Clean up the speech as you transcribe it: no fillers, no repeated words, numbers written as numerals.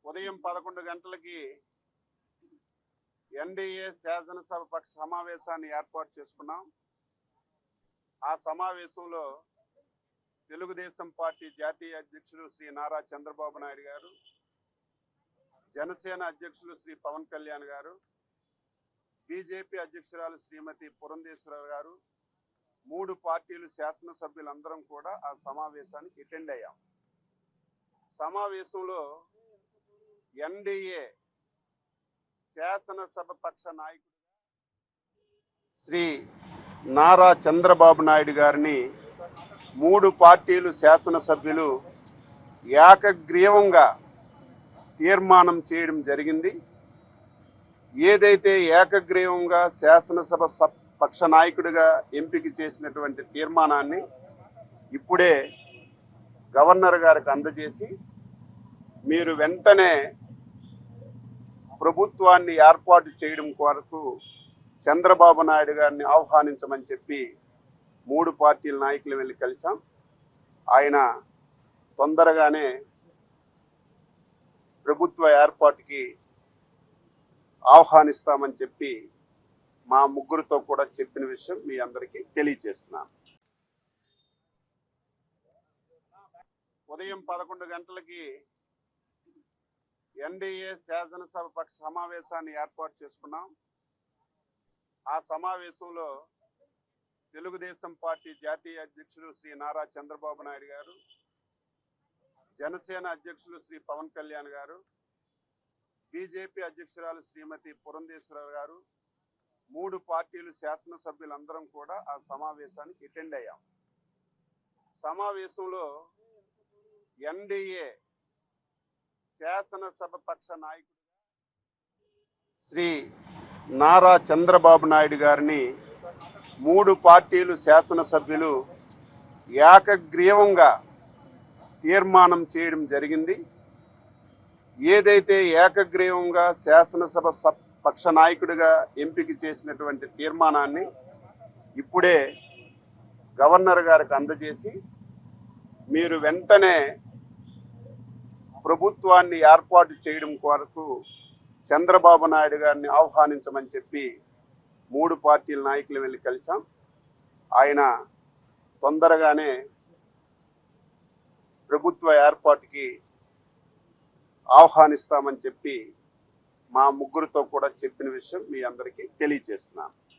ఉదయం 11 గంటలకి ఎన్డీఏ శాసనసభ పక్ష సమావేశాన్ని ఏర్పాటు చేసుకున్నాం. ఆ సమావేశంలో తెలుగుదేశం పార్టీ జాతీయ అధ్యక్షులు శ్రీ నారా చంద్రబాబు నాయుడు గారు, జనసేన అధ్యక్షులు శ్రీ పవన్ కళ్యాణ్ గారు, బీజేపీ అధ్యక్షురాలు శ్రీమతి పురంధేశ్వరి గారు, 3 పార్టీలు శాసనసభ్యులందరం కూడా ఆ సమావేశానికి అటెండ్ అయ్యాం. సమావేశంలో ఎన్డీఏ శాసనసభ పక్ష నాయకుడు శ్రీ నారా చంద్రబాబు నాయుడు గారిని 3 పార్టీలు శాసనసభ్యులు ఏకగ్రీవంగా తీర్మానం చేయడం జరిగింది. ఏదైతే ఏకగ్రీవంగా శాసనసభ పక్ష నాయకుడిగా ఎంపిక చేసినటువంటి తీర్మానాన్ని ఇప్పుడే గవర్నర్ గారికి అందజేసి మీరు వెంటనే ప్రభుత్వాన్ని ఏర్పాటు చేయడం కొరకు చంద్రబాబు నాయుడు గారిని ఆహ్వానించమని చెప్పి 3 పార్టీల నాయకులు వెళ్ళి కలిసాం. ఆయన తొందరగానే ప్రభుత్వ ఏర్పాటుకి ఆహ్వానిస్తామని చెప్పి మా ముగ్గురితో కూడా చెప్పిన విషయం మీ అందరికీ తెలియజేస్తున్నాను. ఉదయం 11 గంటలకి ఎన్డీఏ శాసనసభ పక్ష సమావేశాన్ని ఏర్పాటు చేసుకున్నాం. ఆ సమావేశంలో తెలుగుదేశం పార్టీ జాతీయ అధ్యక్షులు శ్రీ నారా చంద్రబాబు నాయుడు గారు, జనసేన అధ్యక్షులు శ్రీ పవన్ కళ్యాణ్ గారు, బీజేపీ అధ్యక్షురాలు శ్రీమతి పురంధేశ్వరి గారు, 3 పార్టీలు శాసనసభ్యులందరం కూడా ఆ సమావేశానికి అటెండ్ అయ్యాం. సమావేశంలో ఎన్డీఏ శాసనసభ పక్ష నాయకుడు శ్రీ నారా చంద్రబాబు నాయుడు గారిని 3 పార్టీలు శాసనసభ్యులు ఏకగ్రీవంగా తీర్మానం చేయడం జరిగింది. ఏదైతే ఏకగ్రీవంగా శాసనసభ పక్ష నాయకుడిగా ఎంపిక చేసినటువంటి తీర్మానాన్ని ఇప్పుడే గవర్నర్ గారికి అందజేసి మీరు వెంటనే ప్రభుత్వాన్ని ఏర్పాటు చేయడం కొరకు చంద్రబాబు నాయుడు గారిని ఆహ్వానించమని చెప్పి 3 పార్టీల నాయకులు వెళ్ళి కలిసాం. ఆయన తొందరగానే ప్రభుత్వ ఏర్పాటుకి ఆహ్వానిస్తామని చెప్పి మా ముగ్గురితో కూడా చెప్పిన విషయం మీ అందరికీ తెలియజేస్తున్నాను.